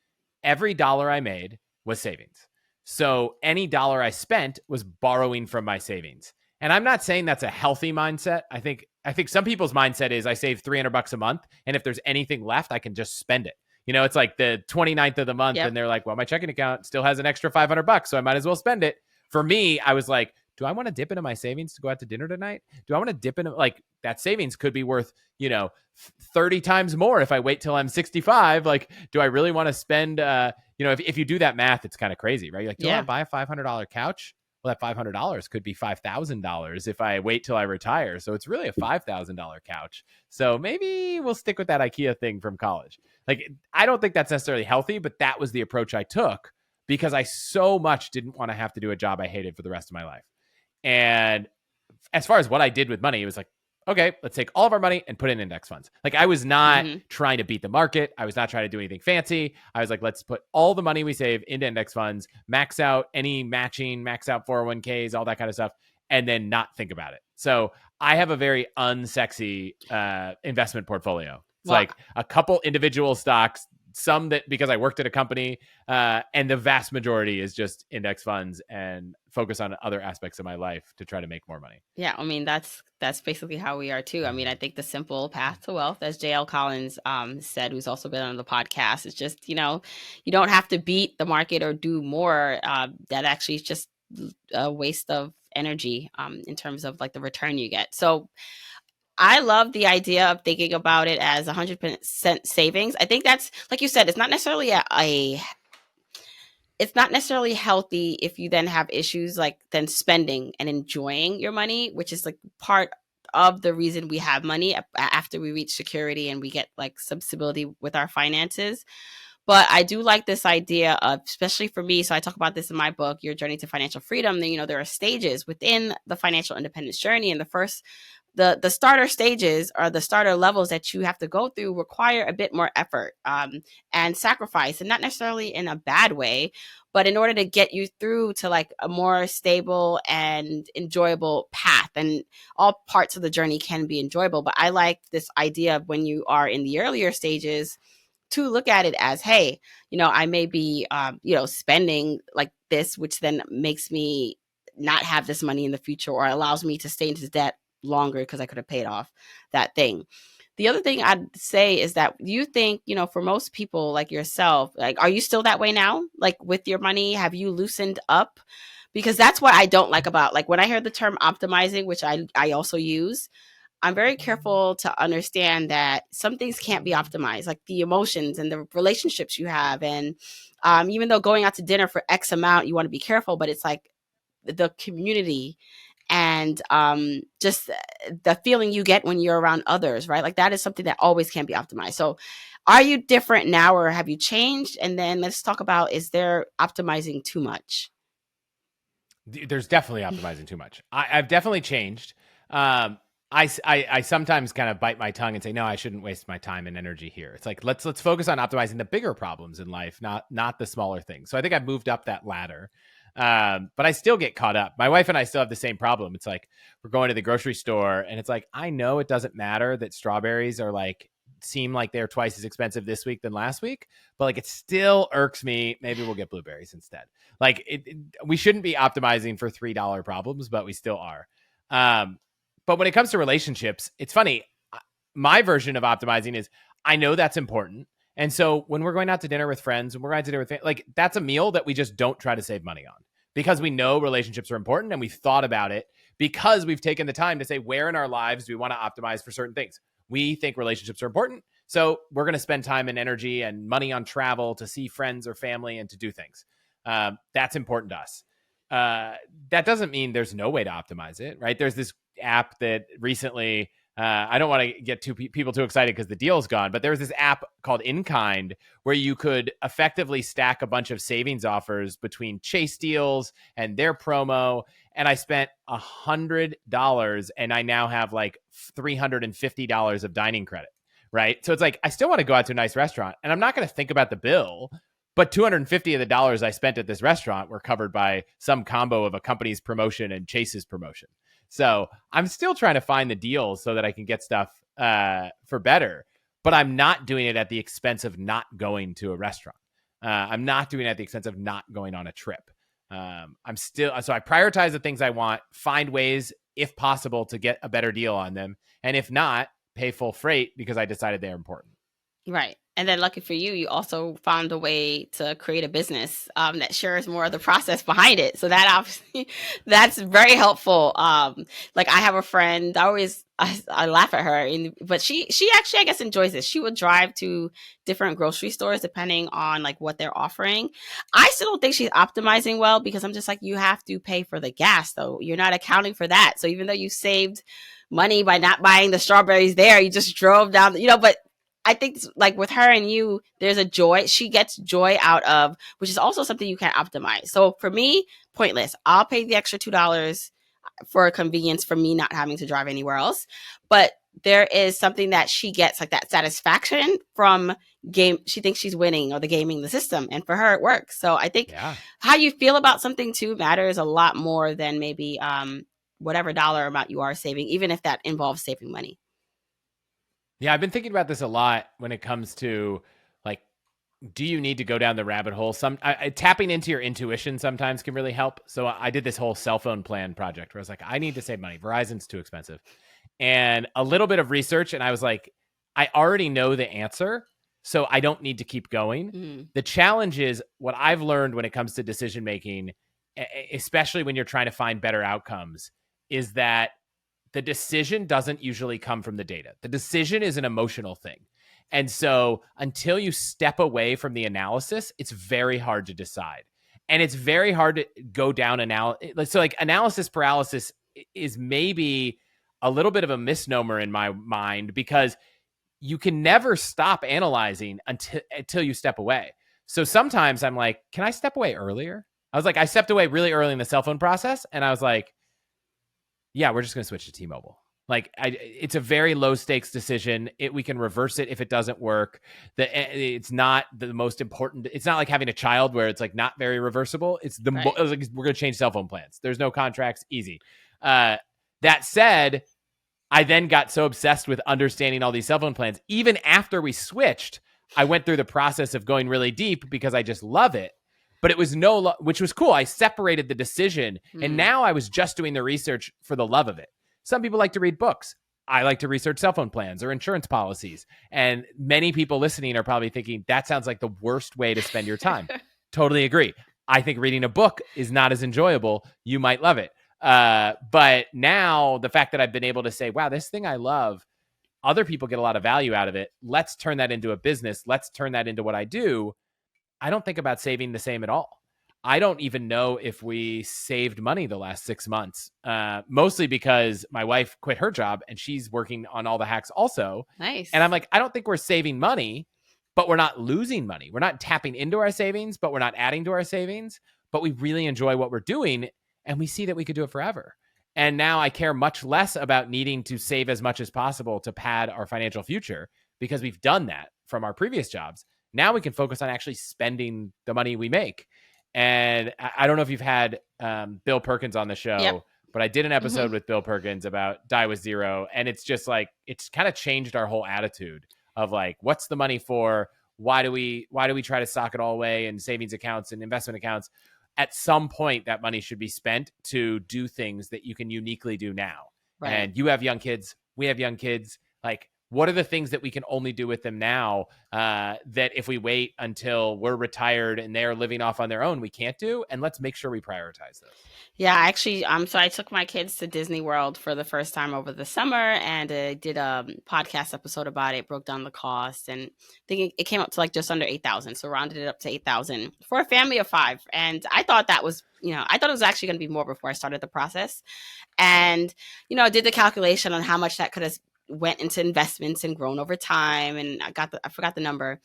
every dollar I made was savings. So any dollar I spent was borrowing from my savings. And I'm not saying that's a healthy mindset. I think some people's mindset is I save $300 a month, and if there's anything left, I can just spend it. It's like the 29th of the month, and they're like, well, my checking account still has an extra $500, so I might as well spend it. For me, I was like, do I want to dip into my savings to go out to dinner tonight? Do I want to dip into, like, that savings could be worth, 30 times more if I wait till I'm 65. Like, do I really want to spend, if you do that math, it's kind of crazy, right? You're like, do I want to buy a $500 couch? Well, that $500 could be $5,000 if I wait till I retire. So it's really a $5,000 couch. So maybe we'll stick with that IKEA thing from college. Like, I don't think that's necessarily healthy, but that was the approach I took because I so much didn't want to have to do a job I hated for the rest of my life. And as far as what I did with money, it was like, okay, let's take all of our money and put it in index funds. Like I was not Mm-hmm. trying to beat the market. I was not trying to do anything fancy. I was like, let's put all the money we save into index funds, max out any matching, max out 401ks, all that kind of stuff, and then not think about it. So I have a very unsexy investment portfolio. It's Wow. like a couple individual stocks, some that because I worked at a company, and the vast majority is just index funds and focus on other aspects of my life to try to make more money. Yeah, I mean that's basically how we are too. I mean, I think the simple path to wealth, as JL Collins said, who's also been on the podcast, is just, you know, you don't have to beat the market or do more. That actually is just a waste of energy in terms of like the return you get. So I love the idea of thinking about it as 100% savings. I think that's, like you said, it's not necessarily it's not necessarily healthy if you then have issues like then spending and enjoying your money, which is like part of the reason we have money after we reach security and we get like some stability with our finances. But I do like this idea of, especially for me, so I talk about this in my book, Your Journey to Financial Freedom. You know, there are stages within the financial independence journey. And the first, the starter stages or the starter levels that you have to go through require a bit more effort and sacrifice, and not necessarily in a bad way, but in order to get you through to like a more stable and enjoyable path. And all parts of the journey can be enjoyable. But I like this idea of when you are in the earlier stages, to look at it as, hey, you know, I may be, you know, spending like this, which then makes me not have this money in the future or allows me to stay into debt longer because I could have paid off that thing. The other thing I'd say is that you think, you know, for most people like yourself, like, are you still that way now? Like with your money, have you loosened up? Because that's what I don't like about, like when I hear the term optimizing, which I also use, I'm very careful to understand that some things can't be optimized, like the emotions and the relationships you have. And even though going out to dinner for X amount, you want to be careful, but it's like the community and just the feeling you get when you're around others, right? Like that is something that always can be optimized. So are you different now or have you changed? And then let's talk about, is there optimizing too much? There's definitely optimizing too much. I've definitely changed. I sometimes kind of bite my tongue and say, no, I shouldn't waste my time and energy here. It's like, let's focus on optimizing the bigger problems in life, not the smaller things. So I think I've moved up that ladder. But I still get caught up. My wife and I still have the same problem. It's like, we're going to the grocery store and it's like, I know it doesn't matter that strawberries are like, seem like they're twice as expensive this week than last week, but like it still irks me. Maybe we'll get blueberries instead. Like we shouldn't be optimizing for $3 problems, but we still are. But when it comes to relationships, it's funny. My version of optimizing is I know that's important. And so when we're going out to dinner with friends and we're going out to dinner with like that's a meal that we just don't try to save money on because we know relationships are important and we've thought about it because we've taken the time to say where in our lives do we want to optimize for certain things. We think relationships are important. So we're going to spend time and energy and money on travel to see friends or family and to do things. That's important to us. That doesn't mean there's no way to optimize it, right? There's this app that recently, I don't want to get people too excited because the deal's gone, but there was this app called InKind where you could effectively stack a bunch of savings offers between Chase deals and their promo. And I spent $100 and I now have like $350 of dining credit, right? So it's like, I still want to go out to a nice restaurant and I'm not going to think about the bill, but 250 of the dollars I spent at this restaurant were covered by some combo of a company's promotion and Chase's promotion. So I'm still trying to find the deals so that I can get stuff for better, but I'm not doing it at the expense of not going to a restaurant. I'm not doing it at the expense of not going on a trip. So I prioritize the things I want, find ways, if possible, to get a better deal on them. And if not, pay full freight because I decided they're important. Right. And then lucky for you, you also found a way to create a business that shares more of the process behind it. So that obviously, that's very helpful. Like I have a friend, I laugh at her, but she actually, I guess, enjoys this. She would drive to different grocery stores depending on like what they're offering. I still don't think she's optimizing well because I'm just like, you have to pay for the gas though. You're not accounting for that. So even though you saved money by not buying the strawberries there, you just drove down, but I think like with her and you, there's a joy. She gets joy out of, which is also something you can optimize. So for me, pointless. I'll pay the extra $2. for a convenience for me not having to drive anywhere else. But there is something that she gets, like that satisfaction from game. She thinks she's winning or the gaming the system. And for her, it works. So I think how you feel about something too matters a lot more than maybe whatever dollar amount you are saving, even if that involves saving money. Yeah, I've been thinking about this a lot when it comes to like, do you need to go down the rabbit hole? Tapping into your intuition sometimes can really help. So I did this whole cell phone plan project where I was like, I need to save money. Verizon's too expensive. And a little bit of research, and I was like, I already know the answer, so I don't need to keep going. The challenge is what I've learned when it comes to decision making, especially when you're trying to find better outcomes, is that the decision doesn't usually come from the data. The decision is an emotional thing. And so until you step away from the analysis, it's very hard to decide. And it's very hard to go down analysis. So like analysis paralysis is maybe a little bit of a misnomer in my mind, because you can never stop analyzing until you step away. So sometimes I'm like, can I step away earlier? I stepped away really early in the cell phone process, and I was like, yeah, we're just going to switch to T-Mobile. Like, it's a very low stakes decision. We can reverse it if it doesn't work. It's not the most important. It's not like having a child where it's like not very reversible. It's we're going to change cell phone plans. There's no contracts. Easy. That said, I then got so obsessed with understanding all these cell phone plans. Even after we switched, I went through the process of going really deep because I just love it. But it was which was cool. I separated the decision, and now I was just doing the research for the love of it. Some people like to read books. I like to research cell phone plans or insurance policies. And many people listening are probably thinking, that sounds like the worst way to spend your time. Totally agree. I think reading a book is not as enjoyable. You might love it. But now the fact that I've been able to say, wow, this thing I love, other people get a lot of value out of it. Let's turn that into a business. Let's turn that into what I do. I don't think about saving the same at all. I don't even know if we saved money the last 6 months, mostly because my wife quit her job and she's working on all the hacks also. Nice. And I'm like, I don't think we're saving money, but we're not losing money. We're not tapping into our savings, but we're not adding to our savings. But we really enjoy what we're doing, and we see that we could do it forever. And now I care much less about needing to save as much as possible to pad our financial future, because we've done that from our previous jobs. Now we can focus on actually spending the money we make. And I don't know if you've had Bill Perkins on the show, but I did an episode with Bill Perkins about Die with Zero. And it's just like, it's kind of changed our whole attitude of like, what's the money for? Why do we try to sock it all away in savings accounts and investment accounts? At some point, that money should be spent to do things that you can uniquely do now. Right. And you have young kids. We have young kids. Like, what are the things that we can only do with them now that if we wait until we're retired and they're living off on their own, we can't do? And let's make sure we prioritize those. Yeah, actually, so I took my kids to Disney World for the first time over the summer, and I did a podcast episode about it, broke down the cost, and I think it came up to like just under $8,000. So rounded it up to $8,000 for a family of 5. And I thought that was, I thought it was actually going to be more before I started the process. And, I did the calculation on how much that could have went into investments and grown over time. And I forgot the number.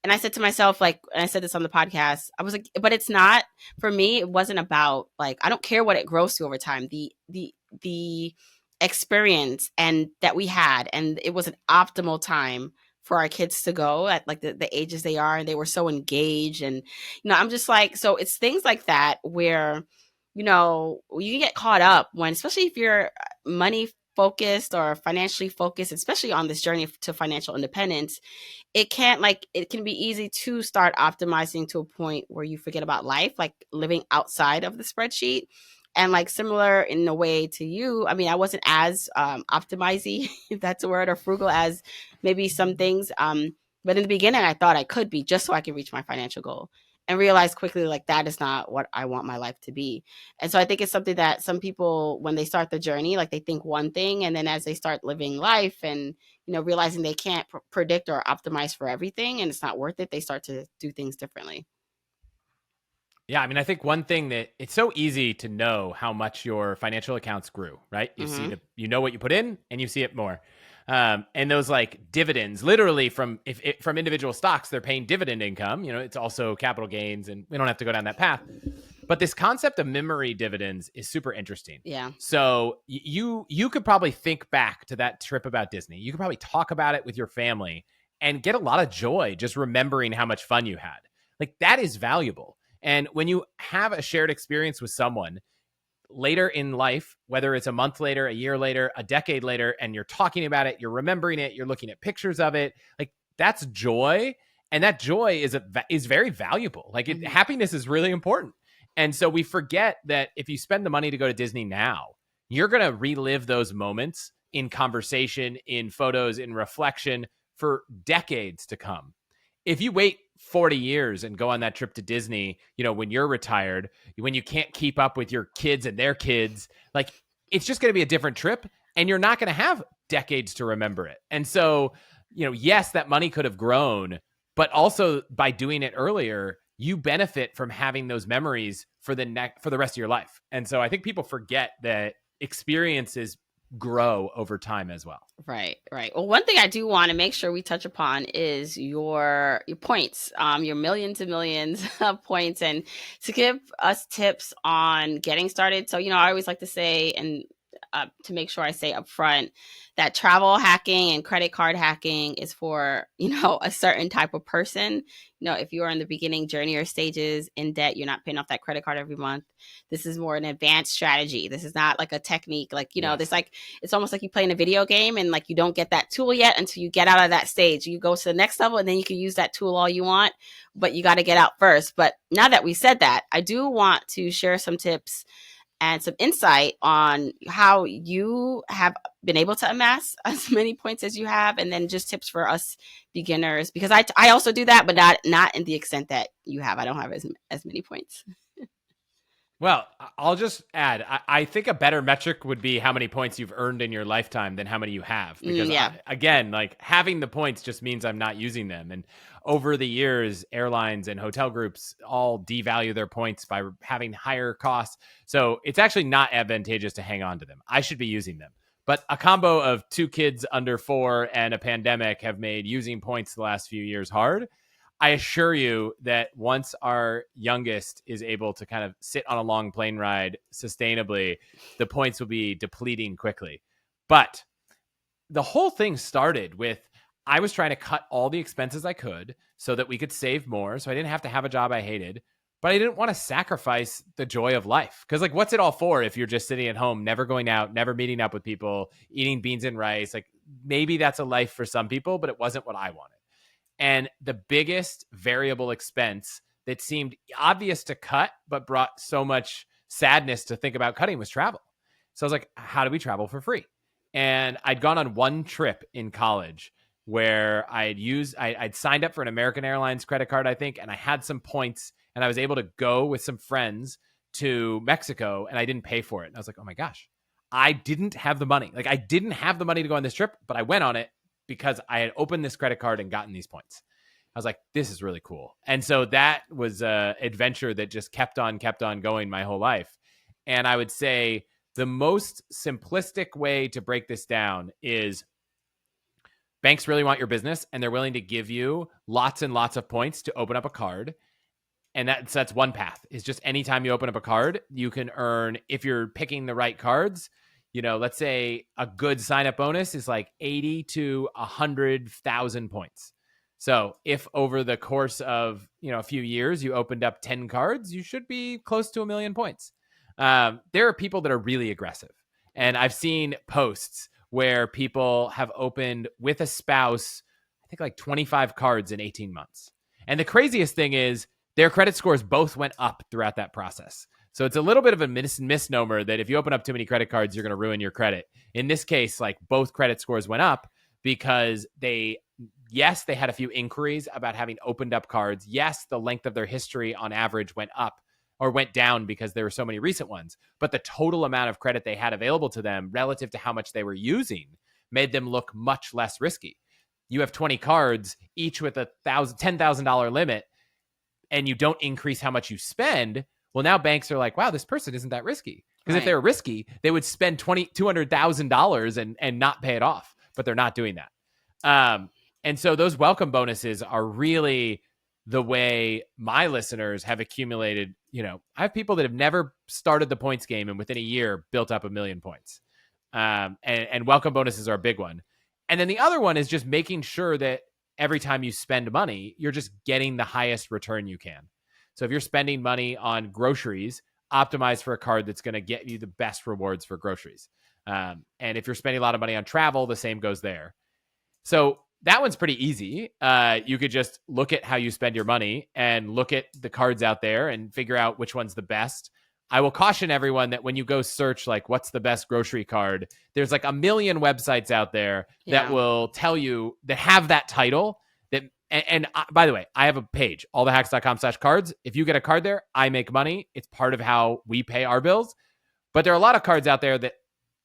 And I said to myself, like, and I said this on the podcast, I was like, but it's not, for me, it wasn't about like, I don't care what it grows to over time. The experience and that we had, and it was an optimal time for our kids to go at like the ages they are, and they were so engaged. And, I'm just like, so it's things like that where, you can get caught up when, especially if you're money focused or financially focused, especially on this journey to financial independence, it can be easy to start optimizing to a point where you forget about life, like living outside of the spreadsheet. And like similar in a way to you, I mean, I wasn't as optimizing, if that's a word, or frugal as maybe some things. But in the beginning, I thought I could be just so I could reach my financial goal, and realized quickly, like, that is not what I want my life to be. And so I think it's something that some people, when they start the journey, like they think one thing, and then as they start living life and, realizing they can't predict or optimize for everything and it's not worth it, they start to do things differently. Yeah, I mean, I think one thing that it's so easy to know how much your financial accounts grew, right? You see you know what you put in and you see it more. And those like dividends, literally from individual stocks, they're paying dividend income. It's also capital gains, and we don't have to go down that path. But this concept of memory dividends is super interesting. Yeah. So you could probably think back to that trip about Disney. You could probably talk about it with your family and get a lot of joy just remembering how much fun you had. Like, that is valuable. And when you have a shared experience with someone later in life, whether it's a month later, a year later, a decade later, and you're talking about it, you're remembering it, you're looking at pictures of it, like, that's joy. And that joy is very valuable. Like, happiness is really important. And so we forget that if you spend the money to go to Disney now, you're going to relive those moments in conversation, in photos, in reflection for decades to come. If you wait 40 years and go on that trip to Disney, when you're retired, when you can't keep up with your kids and their kids, like, it's just going to be a different trip, and you're not going to have decades to remember it. And so, yes, that money could have grown, but also by doing it earlier, you benefit from having those memories for the rest of your life. And so I think people forget that experiences grow over time as well. Right. Well, one thing I do want to make sure we touch upon is your points, your millions and millions of points, and to give us tips on getting started. So, I always like to say, and to make sure I say up front, that travel hacking and credit card hacking is for, a certain type of person. If you're in the beginning journey or stages in debt, you're not paying off that credit card every month. This is more an advanced strategy. This is not like a technique. Like, this, like, it's almost like you play in a video game and like you don't get that tool yet until you get out of that stage. You go to the next level and then you can use that tool all you want, but you got to get out first. But now that we said that, I do want to share some tips and some insight on how you have been able to amass as many points as you have, and then just tips for us beginners, because I also do that, but not in the extent that you have. I don't have as many points. Well, I'll just add, I think a better metric would be how many points you've earned in your lifetime than how many you have. Because again, like, having the points just means I'm not using them. And over the years, airlines and hotel groups all devalue their points by having higher costs. So it's actually not advantageous to hang on to them. I should be using them. But a combo of 2 kids under 4 and a pandemic have made using points the last few years hard. I assure you that once our youngest is able to kind of sit on a long plane ride sustainably, the points will be depleting quickly. But the whole thing started with, I was trying to cut all the expenses I could so that we could save more, so I didn't have to have a job I hated, but I didn't want to sacrifice the joy of life. Because, like, what's it all for if you're just sitting at home, never going out, never meeting up with people, eating beans and rice? Like, maybe that's a life for some people, but it wasn't what I wanted. And the biggest variable expense that seemed obvious to cut, but brought so much sadness to think about cutting, was travel. So I was like, how do we travel for free? And I'd gone on one trip in college where I'd signed up for an American Airlines credit card, I think, and I had some points, and I was able to go with some friends to Mexico, and I didn't pay for it. And I was like, oh my gosh, I didn't have the money. Like, I didn't have the money to go on this trip, but I went on it because I had opened this credit card and gotten these points. I was like, this is really cool. And so that was an adventure that just kept on going my whole life. And I would say the most simplistic way to break this down is, banks really want your business, and they're willing to give you lots and lots of points to open up a card. And that's one path, is just anytime you open up a card, you can earn, if you're picking the right cards, let's say a good sign-up bonus is like 80 to 100,000 points. So if over the course of, a few years, you opened up 10 cards, you should be close to 1 million points. There are people that are really aggressive. And I've seen posts where people have opened with a spouse, I think like 25 cards in 18 months. And the craziest thing is their credit scores both went up throughout that process. So it's a little bit of a misnomer that if you open up too many credit cards, you're going to ruin your credit. In this case, like, both credit scores went up because they had a few inquiries about having opened up cards. Yes, the length of their history on average went up or went down because there were so many recent ones. But the total amount of credit they had available to them relative to how much they were using made them look much less risky. You have 20 cards, each with a $10,000 limit, and you don't increase how much you spend. Well, now banks are like, wow, this person isn't that risky. Because if they were risky, they would spend $200,000 and not pay it off. But they're not doing that. And so those welcome bonuses are really the way my listeners have accumulated. I have people that have never started the points game and within a year built up 1 million points. And welcome bonuses are a big one. And then the other one is just making sure that every time you spend money, you're just getting the highest return you can. So if you're spending money on groceries, optimize for a card that's going to get you the best rewards for groceries. And if you're spending a lot of money on travel, the same goes there. So that one's pretty easy. You could just look at how you spend your money and look at the cards out there and figure out which one's the best. I will caution everyone that when you go search, like, what's the best grocery card, there's like 1 million websites out there that will tell you, that have that title. And by the way, I have a page, allthehacks.com/cards. If you get a card there, I make money. It's part of how we pay our bills. But there are a lot of cards out there that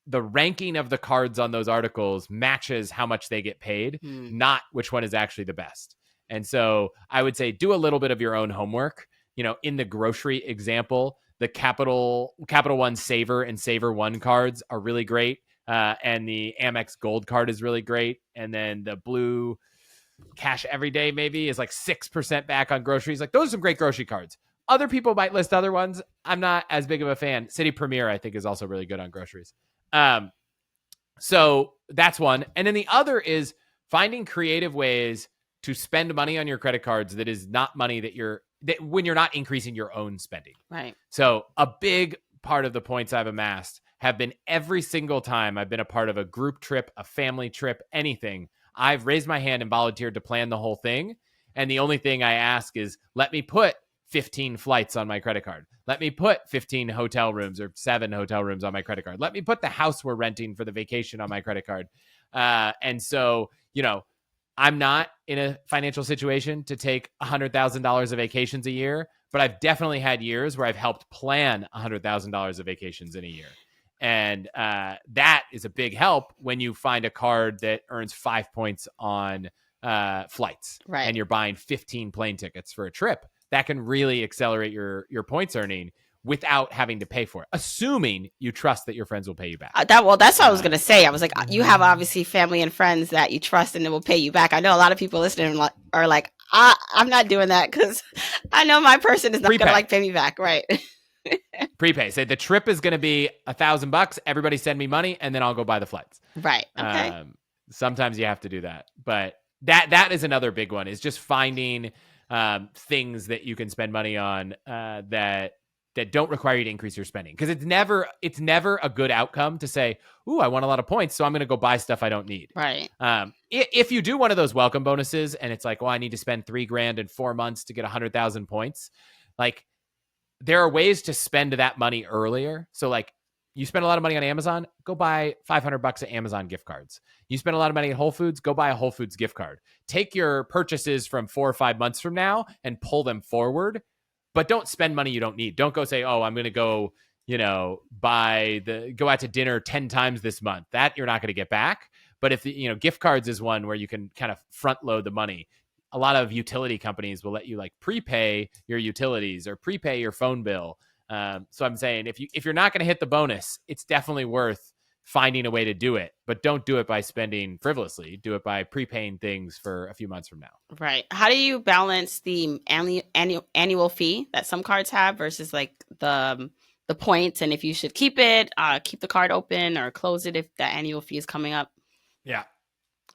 the ranking of the cards on those articles matches how much they get paid, not which one is actually the best. And so I would say do a little bit of your own homework. In the grocery example, the Capital One Saver and Saver One cards are really great. And the Amex Gold card is really great. And then the Blue Cash Everyday maybe is like 6% back on groceries. Like, those are some great grocery cards. Other people might list other ones. I'm not as big of a fan. City Premier, I think, is also really good on groceries. So that's one. And then the other is finding creative ways to spend money on your credit cards that is not money that when you're not increasing your own spending. Right. So a big part of the points I've amassed have been every single time I've been a part of a group trip, a family trip, anything. I've raised my hand and volunteered to plan the whole thing. And the only thing I ask is, let me put 15 flights on my credit card. Let me put 15 hotel rooms or 7 hotel rooms on my credit card. Let me put the house we're renting for the vacation on my credit card. And so, I'm not in a financial situation to take $100,000 of vacations a year, but I've definitely had years where I've helped plan $100,000 of vacations in a year. And that is a big help when you find a card that earns 5 points on flights, right, and you're buying 15 plane tickets for a trip. That can really accelerate your points earning without having to pay for it, assuming you trust that your friends will pay you back. That's what I was going to say. I was like, you have obviously family and friends that you trust and they will pay you back. I know a lot of people listening are like, I'm not doing that because I know my person is not going to pay me back. Right. Prepay. Say the trip is going to be $1,000. Everybody send me money and then I'll go buy the flights. Right. Okay. Sometimes you have to do that, but that is another big one, is just finding things that you can spend money on that don't require you to increase your spending. Because it's never a good outcome to say, ooh, I want a lot of points, so I'm going to go buy stuff I don't need. Right. If you do one of those welcome bonuses and it's like, well, I need to spend $3,000 in 4 months to get 100,000 points. Like, there are ways to spend that money earlier. So like, you spend a lot of money on Amazon, go buy $500 of Amazon gift cards. You spend a lot of money at Whole Foods, go buy a Whole Foods gift card. Take your purchases from 4 or 5 months from now and pull them forward. But don't spend money you don't need. Don't go say, oh, I'm going to go, go out to dinner 10 times this month. That you're not going to get back. But if, gift cards is one where you can kind of front load the money. A lot of utility companies will let you like prepay your utilities or prepay your phone bill. So I'm saying if you're not going to hit the bonus, it's definitely worth finding a way to do it, but don't do it by spending frivolously. Do it by prepaying things for a few months from now. Right. How do you balance the annual fee that some cards have versus like the points, and if you should keep it, keep the card open or close it if the annual fee is coming up? Yeah.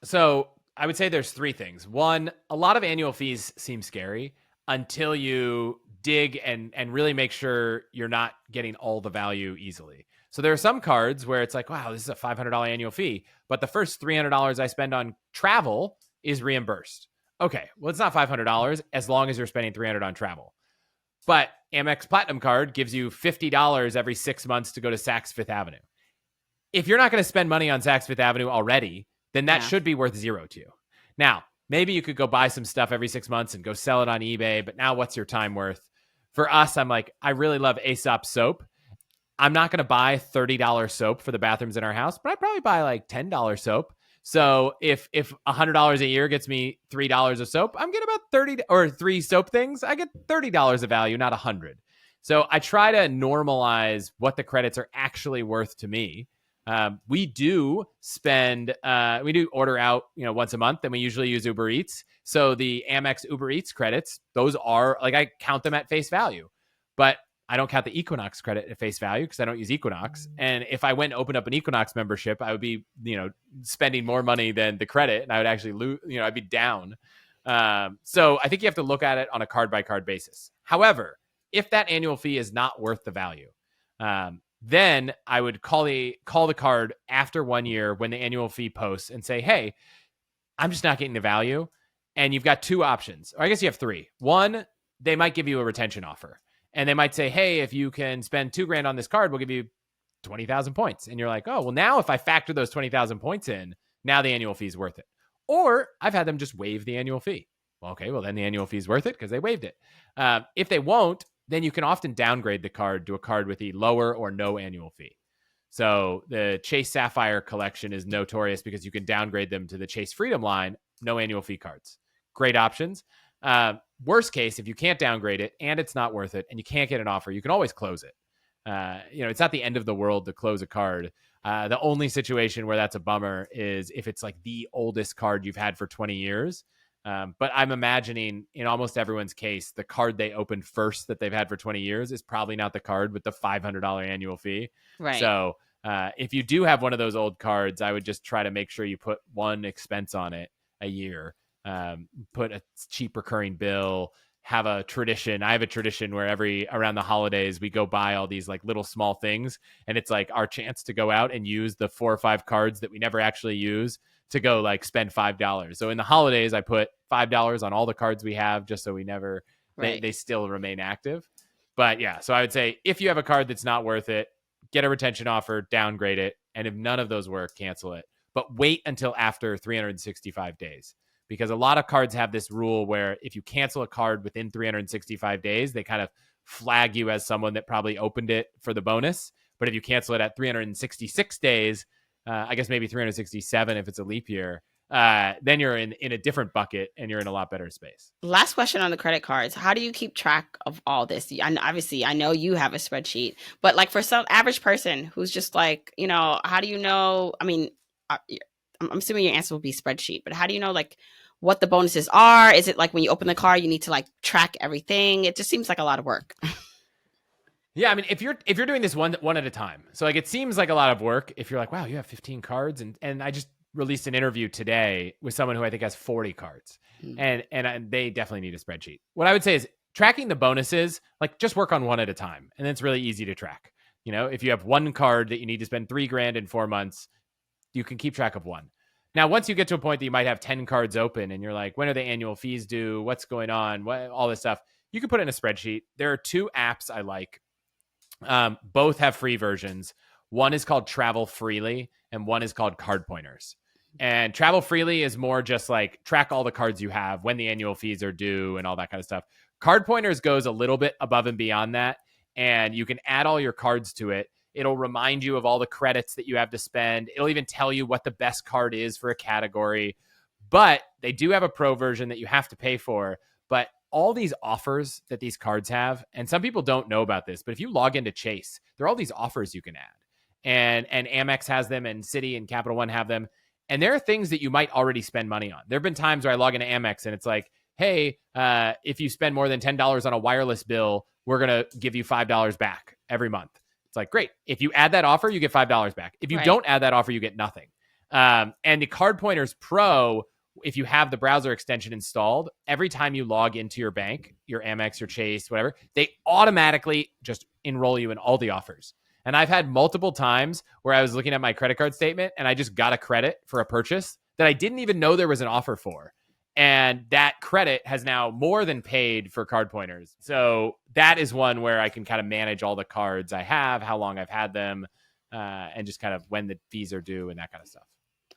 So I would say there's 3 things. One, a lot of annual fees seem scary until you dig and really make sure you're not getting all the value easily. So there are some cards where it's like, wow, this is a $500 annual fee, but the first $300 I spend on travel is reimbursed. Okay, well, it's not $500 as long as you're spending $300 on travel. But Amex Platinum card gives you $50 every 6 months to go to Saks Fifth Avenue. If you're not going to spend money on Saks Fifth Avenue already, then that should be worth $0 to you. Now, maybe you could go buy some stuff every 6 months and go sell it on eBay, but now what's your time worth? For us, I'm like, I really love Aesop soap. I'm not going to buy $30 soap for the bathrooms in our house, but I'd probably buy like $10 soap. So if $100 a year gets me $3 of soap, I'm getting about 30 or 3 soap things. I get $30 of value, not 100. So I try to normalize what the credits are actually worth to me. We do order out, once a month, and we usually use Uber Eats. So the Amex Uber Eats credits, those are like, I count them at face value, but I don't count the Equinox credit at face value because I don't use Equinox. And if I went and opened up an Equinox membership, I would be, spending more money than the credit, and I would actually lose, I'd be down. So I think you have to look at it on a card by card basis. However, if that annual fee is not worth the value, then I would call the card after 1 year when the annual fee posts and say, hey, I'm just not getting the value. And you've got two options, or I guess you have three. One, they might give you a retention offer, and they might say, hey, if you can spend $2,000 on this card, we'll give you 20,000 points. And you're like, oh, well, now if I factor those 20,000 points in, now the annual fee is worth it. Or I've had them just waive the annual fee. Well, okay, well, then the annual fee is worth it because they waived it. If they won't, then you can often downgrade the card to a card with a lower or no annual fee. So the Chase Sapphire collection is notorious because you can downgrade them to the Chase Freedom line, no annual fee cards. Great options. Worst case, if you can't downgrade it and it's not worth it and you can't get an offer, you can always close it. It's not the end of the world to close a card. The only situation where that's a bummer is if it's like the oldest card you've had for 20 years. But I'm imagining in almost everyone's case, the card they opened first that they've had for 20 years is probably not the card with the $500 annual fee. Right. So if you do have one of those old cards, I would just try to make sure you put one expense on it a year. Put a cheap recurring bill, have a tradition. I have a tradition where around the holidays, we go buy all these like little small things. And it's like our chance to go out and use the 4 or 5 cards that we never actually use to go like spend $5. So in the holidays, I put $5 on all the cards we have just so we never, they still remain active. But yeah, so I would say if you have a card that's not worth it, get a retention offer, downgrade it. And if none of those work, cancel it. But wait until after 365 days. Because a lot of cards have this rule where if you cancel a card within 365 days, they kind of flag you as someone that probably opened it for the bonus. But if you cancel it at 366 days, I guess maybe 367 if it's a leap year, then you're in a different bucket and you're in a lot better space. Last question on the credit cards. How do you keep track of all this? Obviously, I know you have a spreadsheet, but like for some average person who's just like, how do you know? I mean, I'm assuming your answer will be spreadsheet, but how do you know like what the bonuses are? Is it like when you open the card, you need to like track everything? It just seems like a lot of work. Yeah, I mean, if you're doing this one at a time, so like it seems like a lot of work. If you're like, wow, you have 15 cards, and I just released an interview today with someone who I think has 40 cards, and they definitely need a spreadsheet. What I would say is tracking the bonuses, like just work on one at a time, and then it's really easy to track. If you have one card that you need to spend $3,000 in 4 months, you can keep track of one. Now, once you get to a point that you might have 10 cards open and you're like, when are the annual fees due? What's going on? All this stuff. You can put it in a spreadsheet. There are 2 apps I like. Both have free versions. One is called Travel Freely and one is called Card Pointers. And Travel Freely is more just like track all the cards you have, when the annual fees are due and all that kind of stuff. Card Pointers goes a little bit above and beyond that. And you can add all your cards to it. It'll remind you of all the credits that you have to spend. It'll even tell you what the best card is for a category. But they do have a pro version that you have to pay for. But all these offers that these cards have, and some people don't know about this, but if you log into Chase, there are all these offers you can add. And Amex has them, and Citi and Capital One have them. And there are things that you might already spend money on. There have been times where I log into Amex and it's like, hey, if you spend more than $10 on a wireless bill, we're going to give you $5 back every month. It's like, great. If you add that offer, you get $5 back. If you don't add that offer, you get nothing. And the Card Pointers Pro, if you have the browser extension installed, every time you log into your bank, your Amex, your Chase, whatever, they automatically just enroll you in all the offers. And I've had multiple times where I was looking at my credit card statement and I just got a credit for a purchase that I didn't even know there was an offer for. And that credit has now more than paid for Card Pointers. So that is one where I can kind of manage all the cards I have, how long I've had them, and just kind of when the fees are due and that kind of stuff.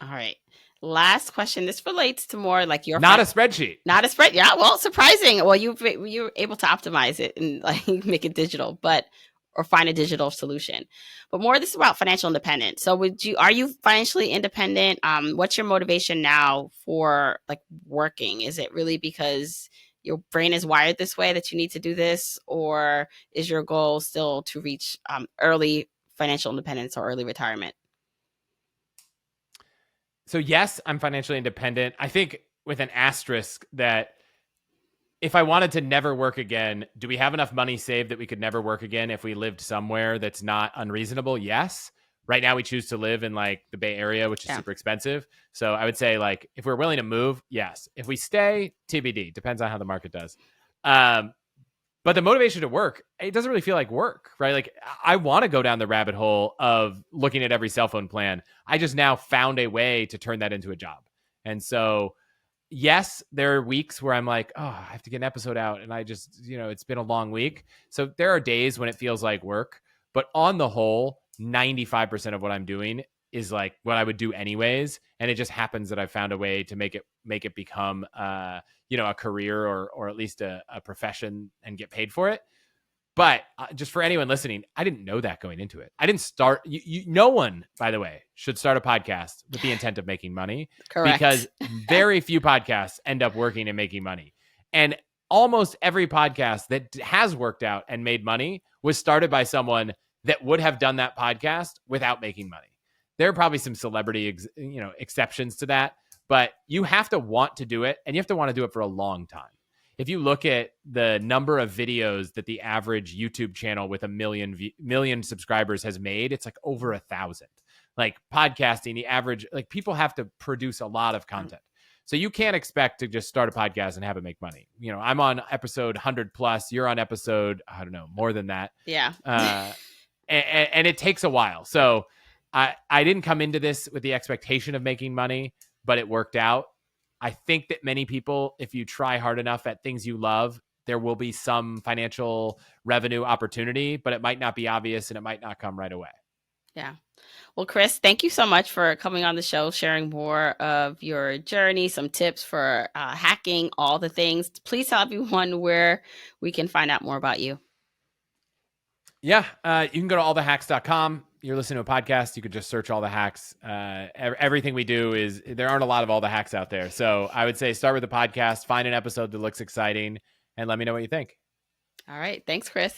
All right. Last question. This relates to more like your... Not a spreadsheet. Not a spread. Yeah. Well, surprising. Well, you're able to optimize it and like make it digital, or find a digital solution. But more, this is about financial independence. So are you financially independent? What's your motivation now for like working? Is it really because your brain is wired this way that you need to do this? Or is your goal still to reach early financial independence or early retirement? So yes, I'm financially independent. I think with an asterisk that if I wanted to never work again, do we have enough money saved that we could never work again if we lived somewhere that's not unreasonable? Yes. Right now we choose to live in like the Bay Area, which is super expensive. So I would say like if we're willing to move, yes. If we stay, TBD. Depends on how the market does. But the motivation to work, it doesn't really feel like work, right? Like I want to go down the rabbit hole of looking at every cell phone plan. I just now found a way to turn that into a job. And so yes, there are weeks where I'm like, oh, I have to get an episode out. And I just, it's been a long week. So there are days when it feels like work. But on the whole, 95% of what I'm doing is like what I would do anyways. And it just happens that I found a way to make it become, a career or at least a profession and get paid for it. But just for anyone listening, I didn't know that going into it. I didn't start. No one, by the way, should start a podcast with the intent of making money. Correct. Because very few podcasts end up working and making money. And almost every podcast that has worked out and made money was started by someone that would have done that podcast without making money. There are probably some celebrity, exceptions to that, but you have to want to do it, and you have to want to do it for a long time. If you look at the number of videos that the average YouTube channel with a million subscribers has made, it's like over 1,000. Like podcasting, the average, like people have to produce a lot of content. So you can't expect to just start a podcast and have it make money. I'm on episode 100 plus. You're on episode, I don't know, more than that. Yeah. And it takes a while. So I didn't come into this with the expectation of making money, but it worked out. I think that many people, if you try hard enough at things you love, there will be some financial revenue opportunity, but it might not be obvious and it might not come right away. Yeah. Well, Chris, thank you so much for coming on the show, sharing more of your journey, some tips for hacking, all the things. Please tell everyone where we can find out more about you. Yeah, you can go to allthehacks.com. You're listening to a podcast, you could just search All the Hacks. Everything we do there aren't a lot of All the Hacks out there. So I would say start with the podcast, find an episode that looks exciting, and let me know what you think. All right. Thanks, Chris.